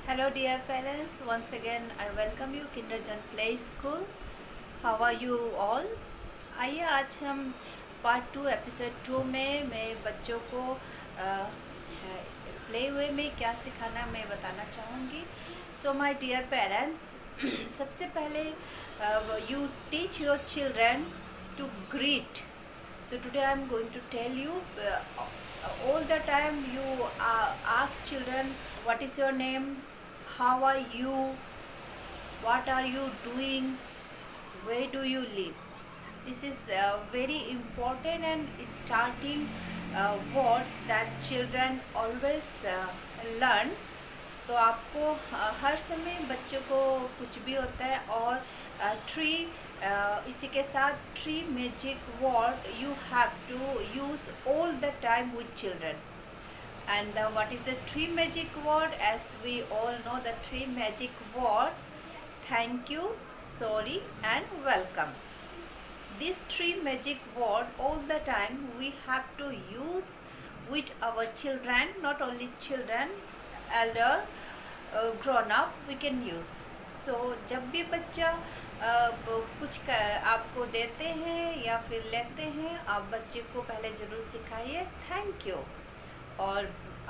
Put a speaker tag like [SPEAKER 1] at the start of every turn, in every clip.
[SPEAKER 1] Hello dear parents, once again I welcome you Kindergarten Play School. How are you all? आइए आज हम part 2 episode 2 में मैं बच्चों को प्ले वे में क्या सिखाना मैं बताना चाहूँगी. सो माय डियर पेरेंट्स, सबसे पहले you teach your children to greet. So today I am going to tell you all the time you ask children what is your name, how are you, what are you doing, where do you live. This is very important and starting words that children always learn. तो आपको हर समय बच्चों को कुछ भी होता है और ट्री इसी के साथ tree magic word you have to use all the time with children. And what is the three magic word? As we all know, the three magic word: thank you, sorry, and welcome. These three magic word all the time we have to use with our children. Not only children, elder, grown up, we can use. So जब भी बच्चा कुछ आपको देते हैं या फिर लेते हैं, आप बच्चे को पहले ज़रूर सिखाइए थैंक यू. और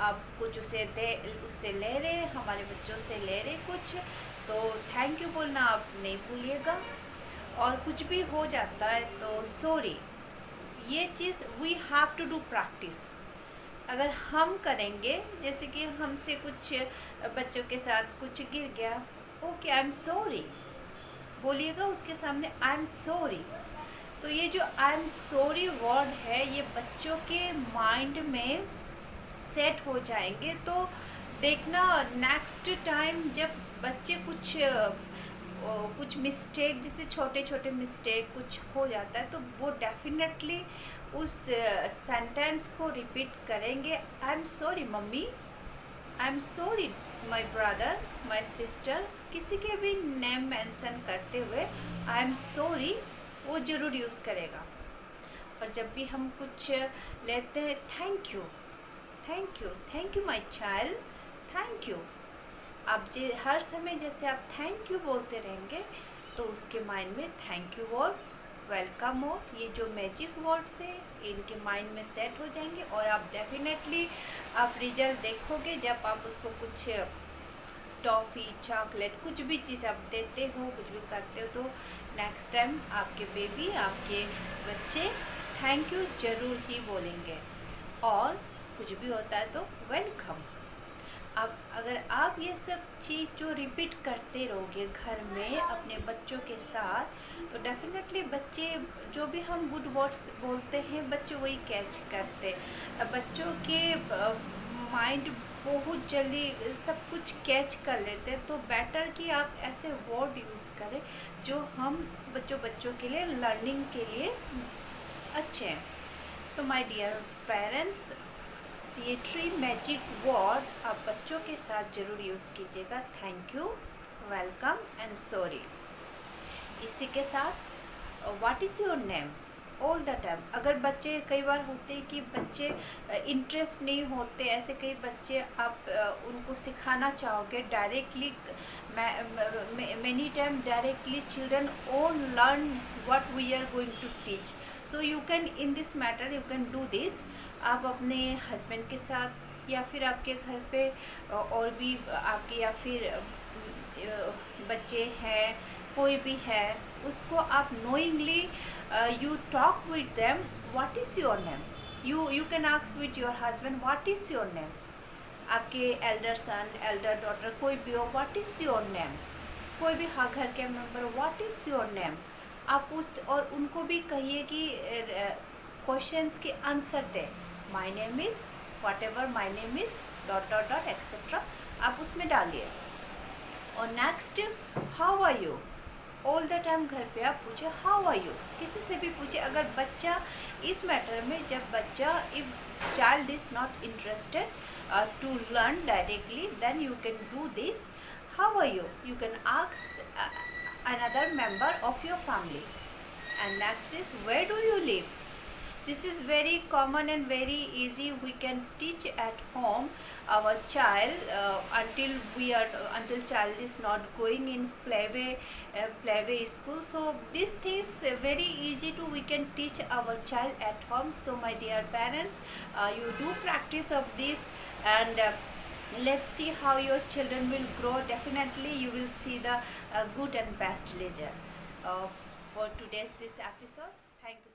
[SPEAKER 1] आप कुछ उससे ले रहे, हमारे बच्चों से ले रहे कुछ, तो थैंक यू बोलना आप नहीं भूलिएगा. और कुछ भी हो जाता है तो सॉरी. ये चीज़ we have to do practice. अगर हम करेंगे, जैसे कि हमसे कुछ बच्चों के साथ कुछ गिर गया, ओके आई एम सॉरी बोलिएगा उसके सामने, आई एम सॉरी. तो ये जो आई एम सॉरी वर्ड है, ये बच्चों के माइंड में सेट हो जाएंगे. तो देखना नेक्स्ट टाइम जब बच्चे कुछ मिस्टेक, जैसे छोटे छोटे मिस्टेक कुछ हो जाता है, तो वो डेफिनेटली उस सेंटेंस को रिपीट करेंगे. I am sorry mummy, I am sorry my brother, my sister, किसी के भी नेम मेंशन करते हुए आई एम सॉरी वो ज़रूर यूज़ करेगा. और जब भी हम कुछ लेते हैं, thank you, thank you, thank you my child, thank you. आप हर समय जैसे आप थैंक यू बोलते रहेंगे तो उसके माइंड में थैंक यू वर्ड, वेलकम हो, ये जो मैजिक वर्ड्स है इनके माइंड में सेट हो जाएंगे. और आप डेफिनेटली आप रिजल्ट देखोगे जब आप उसको कुछ टॉफ़ी, चॉकलेट, कुछ भी चीज़ आप देते हो, कुछ भी करते हो, तो नेक्स्ट टाइम आपके बेबी, आपके बच्चे थैंक यू ज़रूर ही बोलेंगे. और कुछ भी होता है तो वेलकम. अब अगर आप ये सब चीज़ जो रिपीट करते रहोगे घर में अपने बच्चों के साथ, तो डेफिनेटली बच्चे जो भी हम गुड वर्ड्स बोलते हैं बच्चे वही कैच करते. बच्चों के माइंड बहुत जल्दी सब कुछ कैच कर लेते हैं. तो बेटर कि आप ऐसे वर्ड यूज़ करें जो हम बच्चों के लिए लर्निंग के लिए अच्छे हैं. तो माय डियर पेरेंट्स, ये थ्री मैजिक वर्ड आप बच्चों के साथ ज़रूर यूज़ कीजिएगा. Thank you, welcome and sorry. इसी के साथ what is your name all the time. अगर बच्चे कई बार होते हैं कि बच्चे इंटरेस्ट नहीं होते, ऐसे कई बच्चे आप उनको सिखाना चाहोगे directly, many time directly children own learn what we are going to teach. So you can in this matter you can do this. आप अपने हस्बैंड के साथ या फिर आपके घर पे और भी आपके या फिर बच्चे हैं, कोई भी है, उसको आप knowingly you talk with them, what is your name. You can ask with your husband what is your name. आपके एल्डर सन, एल्डर डॉटर कोई भी हो, what is your name. कोई भी घर के मेंबर हो, what is your name. आप और उनको भी कहिए कि क्वेश्चंस के आंसर दें. My name is whatever, my name is dot dot dot etcetera, आप उसमें डालिए. और next, how are you. All the time घर पे आप पूछे हाउ आर यू, किसी से भी पूछे. अगर बच्चा इस मैटर में, जब बच्चा, if child is not interested to learn directly, then you can do this how are you. You can ask another member of your family. And next is where do you live. This is very common and very easy. We can teach at home our child until child is not going in playway school. So these things very easy to we can teach our child at home. So my dear parents, you do practice of this, and let's see how your children will grow. Definitely you will see the good and best result for today's this episode. Thank you.